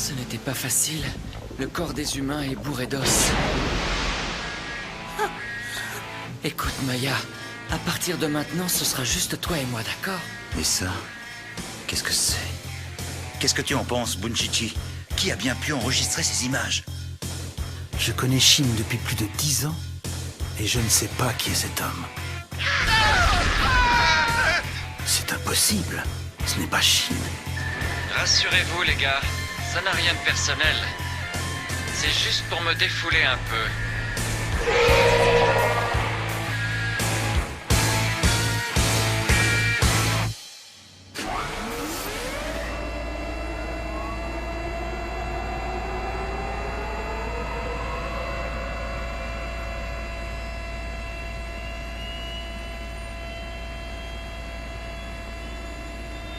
Ce n'était pas facile. Le corps des humains est bourré d'os. Écoute, Maya, à partir de maintenant, ce sera juste toi et moi, d'accord? Et ça, qu'est-ce que c'est? Qu'est-ce que tu en penses, Bunchichi? Qui a bien pu enregistrer ces images? Je connais Shin depuis plus de 10 ans, et je ne sais pas qui est cet homme. C'est impossible. Ce n'est pas Shin. Rassurez-vous, les gars, ça n'a rien de personnel. C'est juste pour me défouler un peu.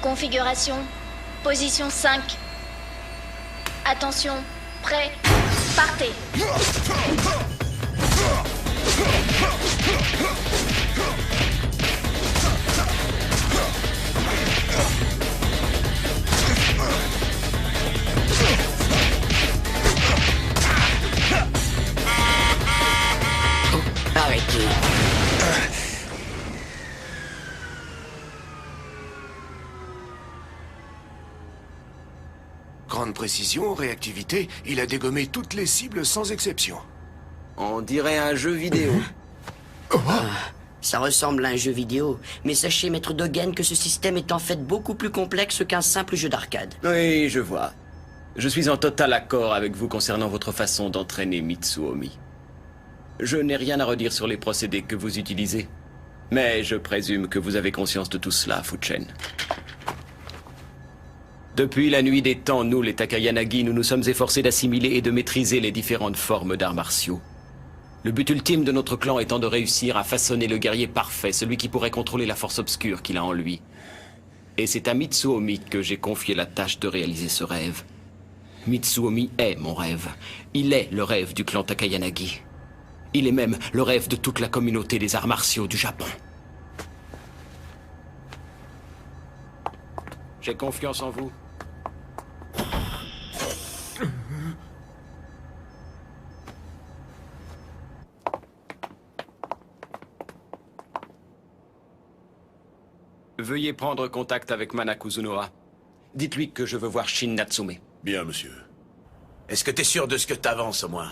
Configuration, position 5. Attention, prêt, partez. Arrêtez. Grande précision, réactivité, il a dégommé toutes les cibles sans exception. On dirait un jeu vidéo. Ça ressemble à un jeu vidéo, mais sachez, maître Dogen, que ce système est en fait beaucoup plus complexe qu'un simple jeu d'arcade. Oui, je vois. Je suis en total accord avec vous concernant votre façon d'entraîner Mitsuomi. Je n'ai rien à redire sur les procédés que vous utilisez. Mais je présume que vous avez conscience de tout cela, Fuchen. Depuis la nuit des temps, nous, les Takayanagi, nous nous sommes efforcés d'assimiler et de maîtriser les différentes formes d'arts martiaux. Le but ultime de notre clan étant de réussir à façonner le guerrier parfait, celui qui pourrait contrôler la force obscure qu'il a en lui. Et c'est à Mitsuomi que j'ai confié la tâche de réaliser ce rêve. Mitsuomi est mon rêve. Il est le rêve du clan Takayanagi. Il est même le rêve de toute la communauté des arts martiaux du Japon. J'ai confiance en vous. Veuillez prendre contact avec Mana Kuzunoha. Dites-lui que je veux voir Shin Natsume. Bien, monsieur. Est-ce que t'es sûr de ce que t'avances, au moins?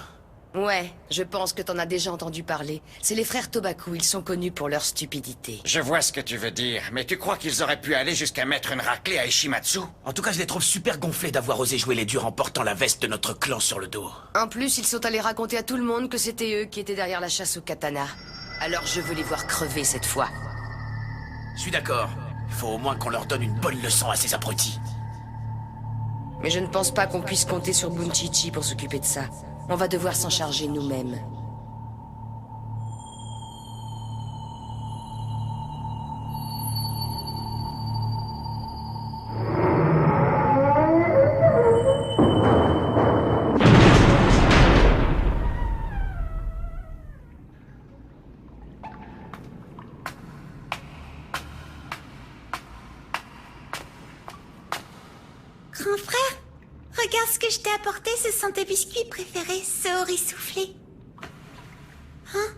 Ouais, je pense que t'en as déjà entendu parler. C'est les frères Tobaku, ils sont connus pour leur stupidité. Je vois ce que tu veux dire, mais tu crois qu'ils auraient pu aller jusqu'à mettre une raclée à Ishimatsu? En tout cas, je les trouve super gonflés d'avoir osé jouer les durs en portant la veste de notre clan sur le dos. En plus, ils sont allés raconter à tout le monde que c'était eux qui étaient derrière la chasse au katana. Alors je veux les voir crever cette fois. Je suis d'accord. Il faut au moins qu'on leur donne une bonne leçon à ces abrutis. Mais je ne pense pas qu'on puisse compter sur Bunchichi pour s'occuper de ça. On va devoir s'en charger nous-mêmes. Grand frère, regarde ce que je t'ai apporté, ce sont tes biscuits préférés, Saori soufflé. Hein?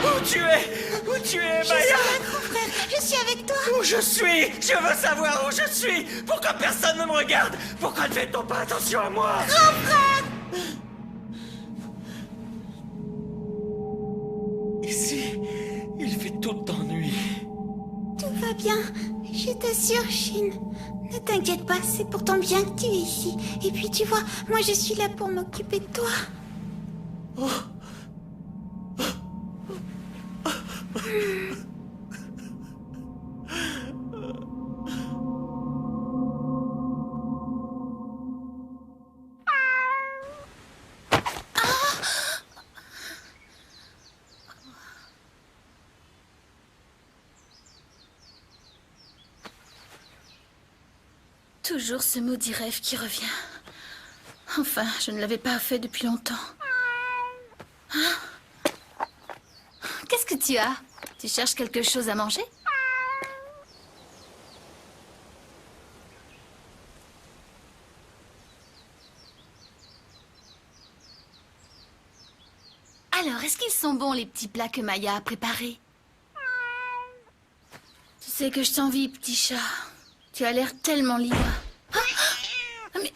Où tu es, Je suis là, grand frère, je suis avec toi. Où je suis? Je veux savoir où je suis. Pourquoi personne ne me regarde? Pourquoi ne fait-on pas attention à moi? Grand frère! Ici, il fait tout le temps nuit. Tout va bien, je t'assure, Shin. Ne t'inquiète pas, c'est pour ton bien que tu es ici. Et puis tu vois, moi je suis là pour m'occuper de toi. Toujours ce maudit rêve qui revient. Enfin, je ne l'avais pas fait depuis longtemps. Hein? Qu'est-ce que tu as? Tu cherches quelque chose à manger? Alors, est-ce qu'ils sont bons, les petits plats que Maya a préparés? Tu sais que je t'envie, petit chat. Tu as l'air tellement libre. Ah, mais...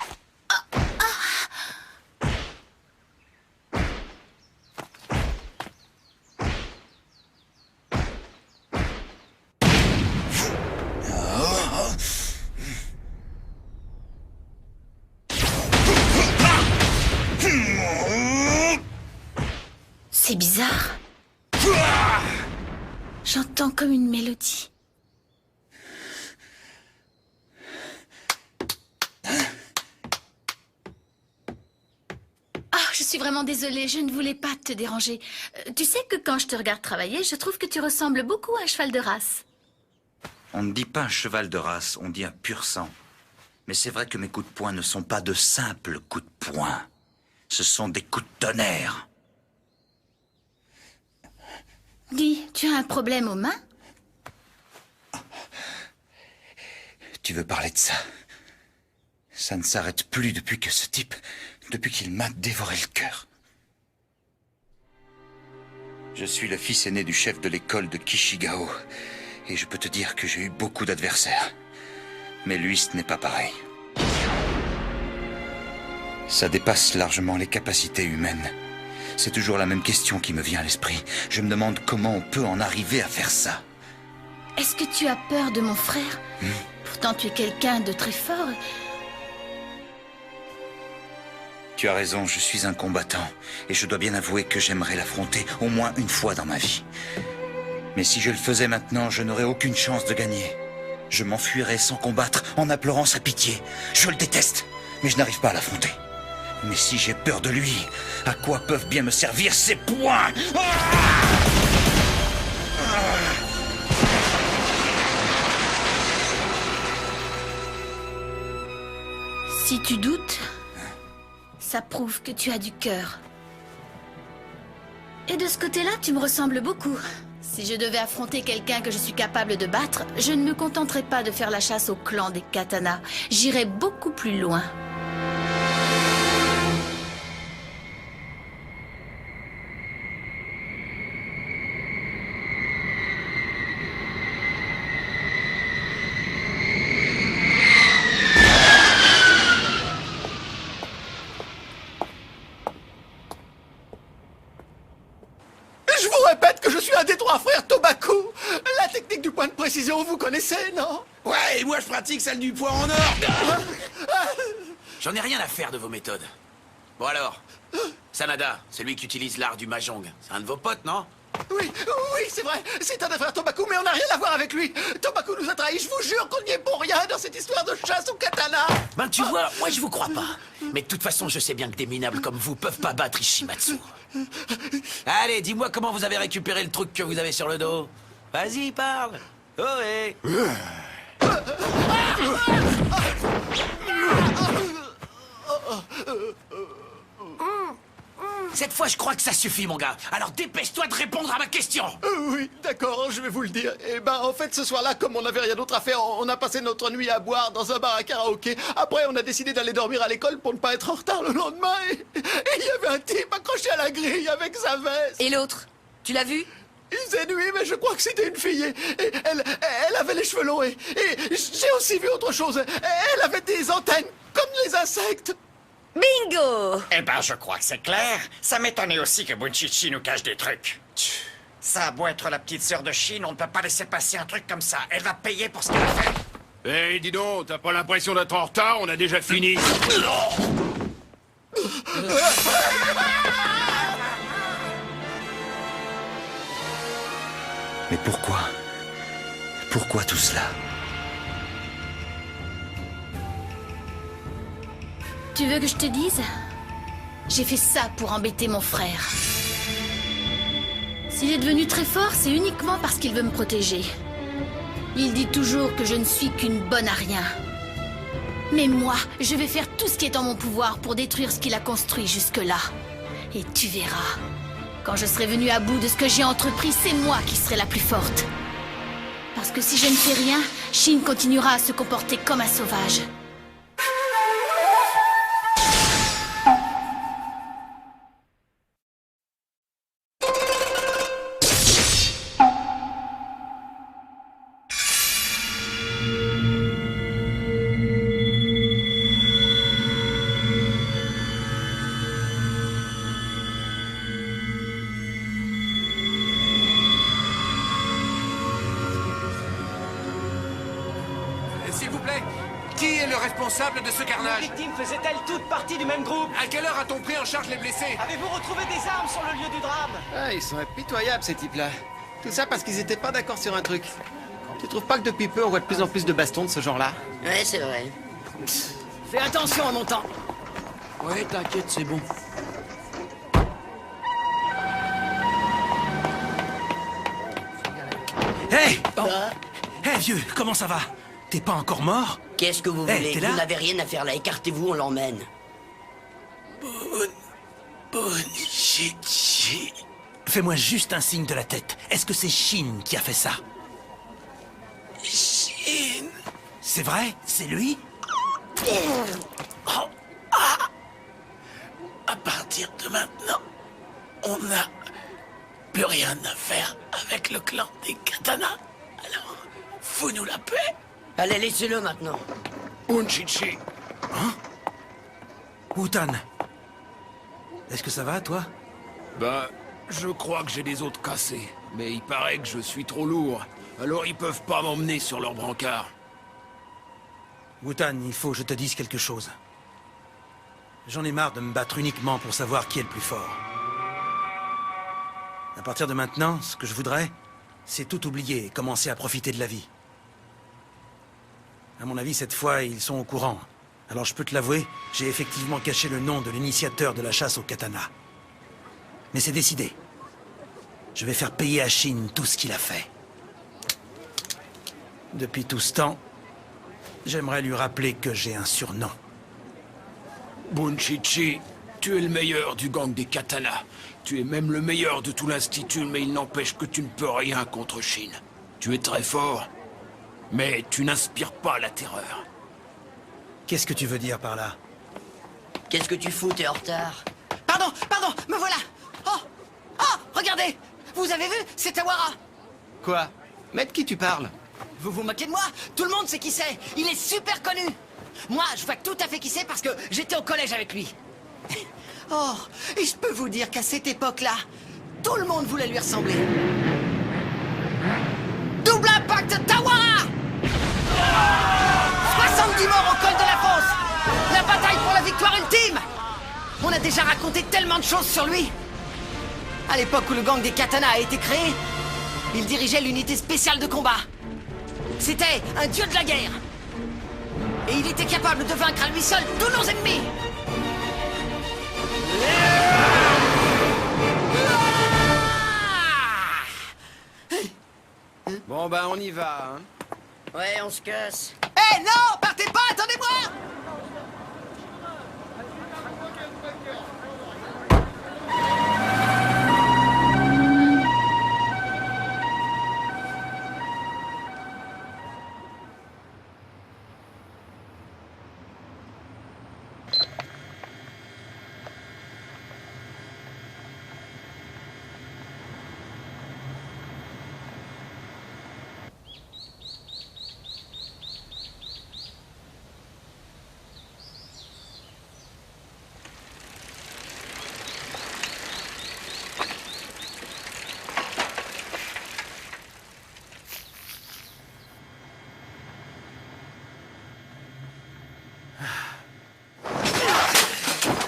C'est bizarre. J'entends comme une mélodie. Ah, je suis vraiment désolée, je ne voulais pas te déranger. Tu sais que quand je te regarde travailler, je trouve que tu ressembles beaucoup à un cheval de race. On ne dit pas un cheval de race, on dit un pur sang. Mais c'est vrai que mes coups de poing ne sont pas de simples coups de poing. Ce sont des coups de tonnerre. Dis, tu as un problème aux mains? Tu veux parler de ça? Ça ne s'arrête plus depuis que ce type... depuis qu'il m'a dévoré le cœur. Je suis le fils aîné du chef de l'école de Kishigao. Et je peux te dire que j'ai eu beaucoup d'adversaires. Mais lui, ce n'est pas pareil. Ça dépasse largement les capacités humaines. C'est toujours la même question qui me vient à l'esprit. Je me demande comment on peut en arriver à faire ça. Est-ce que tu as peur de mon frère? Pourtant, tu es quelqu'un de très fort. Tu as raison, je suis un combattant. Et je dois bien avouer que j'aimerais l'affronter au moins une fois dans ma vie. Mais si je le faisais maintenant, je n'aurais aucune chance de gagner. Je m'enfuirais sans combattre, en implorant sa pitié. Je le déteste, mais je n'arrive pas à l'affronter. Mais si j'ai peur de lui, à quoi peuvent bien me servir ses poings? Si tu doutes, ça prouve que tu as du cœur. Et de ce côté-là, tu me ressembles beaucoup. Si je devais affronter quelqu'un que je suis capable de battre, je ne me contenterais pas de faire la chasse au clan des katanas. J'irais beaucoup plus loin. Je vous répète que je suis un des trois frères Tobaku. La technique du point de précision, vous connaissez, non? Ouais, et moi je pratique celle du poing en or. J'en ai rien à faire de vos méthodes. Bon alors, Sanada, c'est lui qui utilise l'art du mahjong. C'est un de vos potes, non? Oui, c'est vrai. C'est un des frères Tobaku, mais on n'a rien à voir avec lui. Tobaku nous a trahis. Je vous jure qu'on n'y est pour rien dans cette histoire de chasse au katana. Ben tu vois, moi je vous crois pas. Mais de toute façon, je sais bien que des minables comme vous peuvent pas battre Ishimatsu. Allez, dis-moi comment vous avez récupéré le truc que vous avez sur le dos. Vas-y, parle. Ohé. Cette fois, je crois que ça suffit, mon gars. Alors dépêche-toi de répondre à ma question. Oui, d'accord, je vais vous le dire. Eh ben, en fait, ce soir-là, comme on n'avait rien d'autre à faire, on a passé notre nuit à boire dans un bar à karaoké. Après, on a décidé d'aller dormir à l'école pour ne pas être en retard le lendemain. Et il y avait un type accroché à la grille avec sa veste. Et l'autre? Tu l'as vu? Il faisait nuit, mais je crois que c'était une fille. Et elle avait les cheveux longs. Et j'ai aussi vu autre chose. Elle avait des antennes, comme les insectes. Bingo! Eh ben, je crois que c'est clair. Ça m'étonnait aussi que Bunchichi nous cache des trucs. Ça a beau être la petite sœur de Chine, on ne peut pas laisser passer un truc comme ça. Elle va payer pour ce qu'elle a fait. Eh, dis donc, t'as pas l'impression d'être en retard? On a déjà fini. Mais pourquoi? Pourquoi tout cela? Tu veux que je te dise? J'ai fait ça pour embêter mon frère. S'il est devenu très fort, c'est uniquement parce qu'il veut me protéger. Il dit toujours que je ne suis qu'une bonne à rien. Mais moi, je vais faire tout ce qui est en mon pouvoir pour détruire ce qu'il a construit jusque-là. Et tu verras. Quand je serai venue à bout de ce que j'ai entrepris, c'est moi qui serai la plus forte. Parce que si je ne fais rien, Shin continuera à se comporter comme un sauvage. responsable de ce carnage? Les victimes faisaient-elles toutes partie du même groupe? À quelle heure a-t-on pris en charge les blessés? Avez-vous retrouvé des armes sur le lieu du drame? Ah, ils sont impitoyables, ces types-là. Tout ça parce qu'ils étaient pas d'accord sur un truc. Tu trouves pas que depuis peu, on voit de plus en plus de bastons de ce genre-là? Ouais, c'est vrai. Fais attention en montant. Ouais, t'inquiète, c'est bon. Hé Hé, vieux, comment ça va? T'es pas encore mort? Qu'est-ce que vous Hey, voulez? t'es là? Vous n'avez rien à faire là. Écartez-vous, on l'emmène. Bunchichi. Fais-moi juste un signe de la tête. Est-ce que c'est Shin qui a fait ça? Shin. C'est vrai? C'est lui? Oh. Ah. À partir de maintenant, on n'a plus rien à faire avec le clan des Katana. Alors, fous-nous la paix. Allez, laissez-le maintenant. Bunchichi. Hein? Wutan. Est-ce que ça va, toi? Ben, je crois que j'ai des os cassés. Mais il paraît que je suis trop lourd. Alors ils peuvent pas m'emmener sur leur brancard. Wutan, il faut que je te dise quelque chose. J'en ai marre de me battre uniquement pour savoir qui est le plus fort. À partir de maintenant, ce que je voudrais, c'est tout oublier et commencer à profiter de la vie. À mon avis, cette fois, ils sont au courant. Alors je peux te l'avouer, j'ai effectivement caché le nom de l'initiateur de la chasse au katana. Mais c'est décidé. Je vais faire payer à Shin tout ce qu'il a fait. Depuis tout ce temps, j'aimerais lui rappeler que j'ai un surnom. Bunchichi, tu es le meilleur du gang des Katana. Tu es même le meilleur de tout l'Institut, mais il n'empêche que tu ne peux rien contre Shin. Tu es très fort, mais tu n'inspires pas la terreur. Qu'est-ce que tu veux dire par là? Qu'est-ce que tu fous? T'es en retard. Pardon, me voilà. Oh, regardez. Vous avez vu? C'est Tawara. Quoi? Mais de qui tu parles? Vous vous moquez de moi? Tout le monde sait qui c'est. Il est super connu. Moi, je vois tout à fait qui c'est parce que j'étais au collège avec lui. Oh, et je peux vous dire qu'à cette époque-là, tout le monde voulait lui ressembler. Double impact Tawara! 70 morts au col de la fosse! La bataille pour la victoire ultime! On a déjà raconté tellement de choses sur lui. À l'époque où le gang des Katana a été créé, il dirigeait l'unité spéciale de combat. C'était un dieu de la guerre. Et il était capable de vaincre à lui seul tous nos ennemis. Bon, bah, on y va, hein. Ouais, on se casse. Eh non, partez pas, attendez-moi!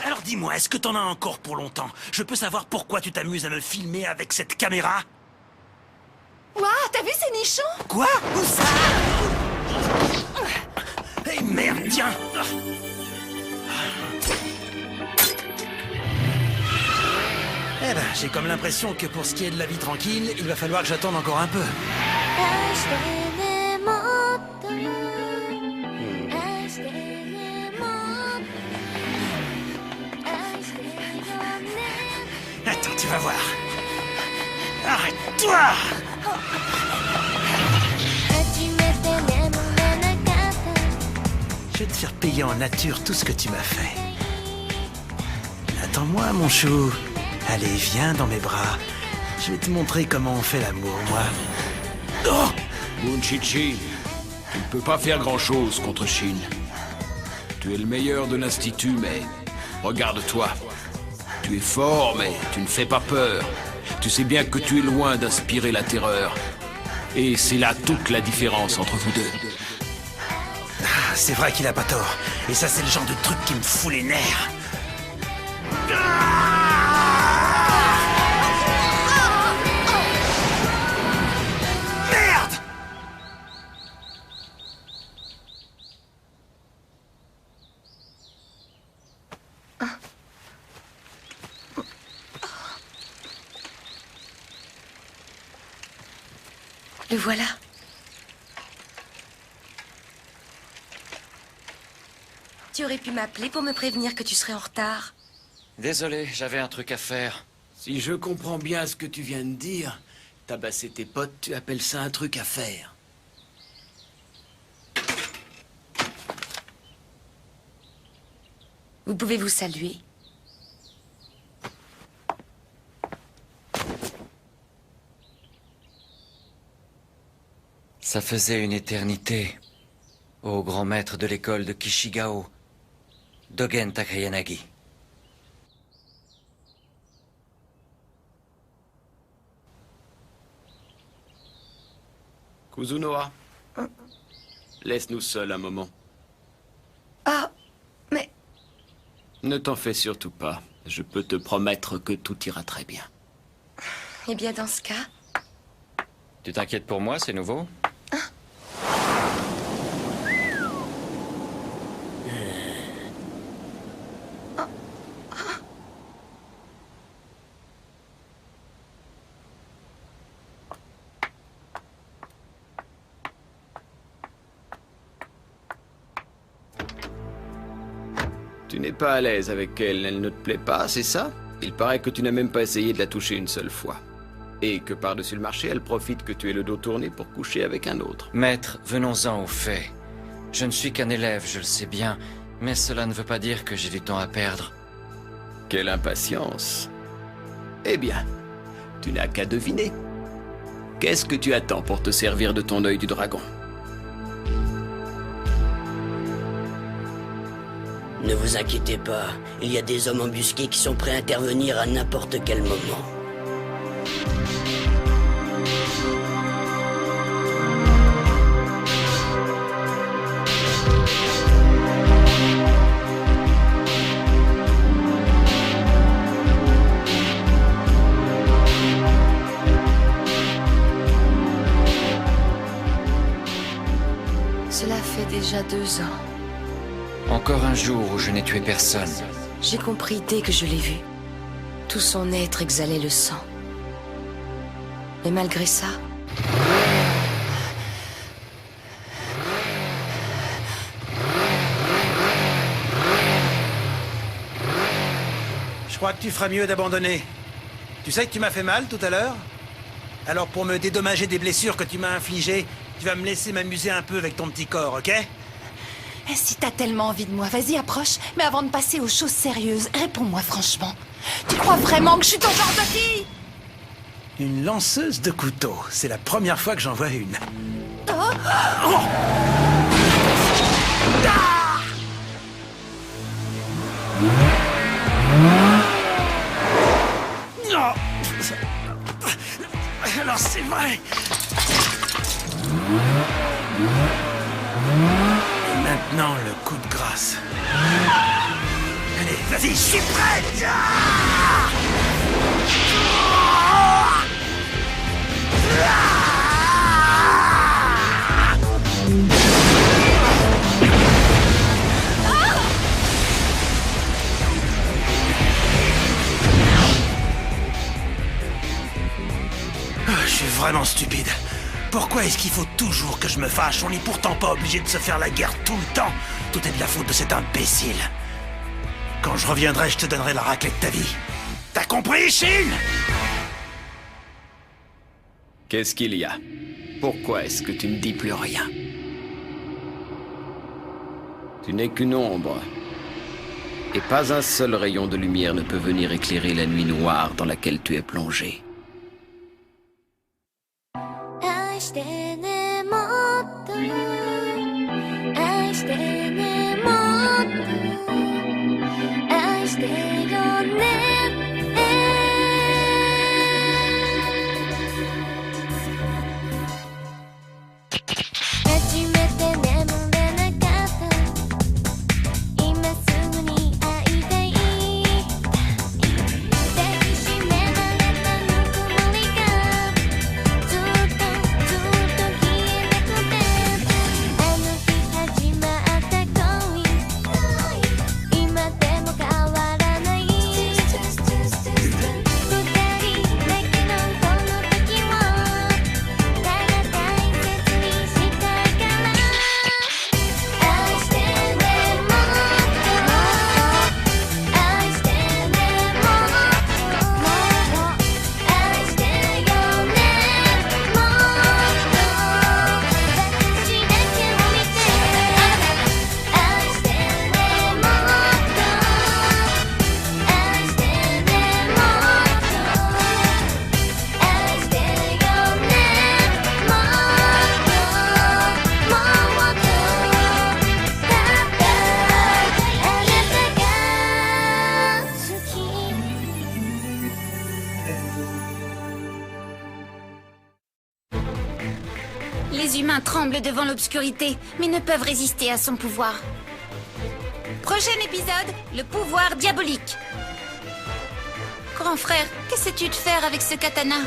Alors dis-moi, est-ce que t'en as encore pour longtemps? Je peux savoir pourquoi tu t'amuses à me filmer avec cette caméra? Ouah, t'as vu ces nichons? Quoi? Où ça? Eh merde, tiens! Eh ben, j'ai comme l'impression que pour ce qui est de la vie tranquille, il va falloir que j'attende encore un peu. Attends, tu vas voir. Arrête-toi! Je vais te faire payer en nature tout ce que tu m'as fait. Attends-moi, mon chou. Allez, viens dans mes bras. Je vais te montrer comment on fait l'amour, moi. Oh! Bunchichi, tu ne peux pas faire grand-chose contre Shin. Tu es le meilleur de l'Institut, mais regarde-toi. Tu es fort, mais tu ne fais pas peur. Tu sais bien que tu es loin d'inspirer la terreur. Et c'est là toute la différence entre vous deux. c'est vrai qu'il a pas tort. Et ça, c'est le genre de truc qui me fout les nerfs. Merde! Le voilà. Tu aurais pu m'appeler pour me prévenir que tu serais en retard. Désolé, j'avais un truc à faire. Si je comprends bien ce que tu viens de dire, tabasser tes potes, tu appelles ça un truc à faire. Vous pouvez vous saluer. Ça faisait une éternité. Ô grand maître de l'école de Kishigao, Dogen Takayanagi. Kuzunoha, laisse-nous seuls un moment. Ah, mais... Ne t'en fais surtout pas. Je peux te promettre que tout ira très bien. Eh bien, dans ce cas... Tu t'inquiètes pour moi, c'est nouveau? Tu n'es pas à l'aise avec elle, elle ne te plaît pas, c'est ça? Il paraît que tu n'as même pas essayé de la toucher une seule fois. Et que par-dessus le marché, elle profite que tu aies le dos tourné pour coucher avec un autre. Maître, venons-en aux faits. Je ne suis qu'un élève, je le sais bien, mais cela ne veut pas dire que j'ai du temps à perdre. Quelle impatience. Eh bien, tu n'as qu'à deviner. Qu'est-ce que tu attends pour te servir de ton œil du dragon? Ne vous inquiétez pas, il y a des hommes embusqués qui sont prêts à intervenir à n'importe quel moment. Cela fait déjà 2 ans. Encore un jour où je n'ai tué personne. J'ai compris dès que je l'ai vu. Tout son être exhalait le sang. Mais malgré ça... Je crois que tu feras mieux d'abandonner. Tu sais que tu m'as fait mal tout à l'heure? Alors pour me dédommager des blessures que tu m'as infligées, tu vas me laisser m'amuser un peu avec ton petit corps, ok? Si t'as tellement envie de moi, vas-y, approche. Mais avant de passer aux choses sérieuses, réponds-moi franchement. Tu crois vraiment que je suis ton genre de fille? Une lanceuse de couteau. C'est la première fois que j'en vois une. Oh. Oh. Non. Alors c'est vrai. Et maintenant, le coup de grâce. Allez, vas-y, je suis prête. Je suis vraiment stupide. Pourquoi est-ce qu'il faut toujours que je me fâche? On n'est pourtant pas obligé de se faire la guerre tout le temps. Tout est de la faute de cet imbécile. Quand je reviendrai, je te donnerai la raclée de ta vie. T'as compris, Shin? Qu'est-ce qu'il y a? Pourquoi est-ce que tu ne dis plus rien? Tu n'es qu'une ombre. Et pas un seul rayon de lumière ne peut venir éclairer la nuit noire dans laquelle tu es plongé. Les humains tremblent devant l'obscurité, mais ne peuvent résister à son pouvoir. Prochain épisode, le pouvoir diabolique. Grand frère, qu'essaies-tu de faire avec ce katana?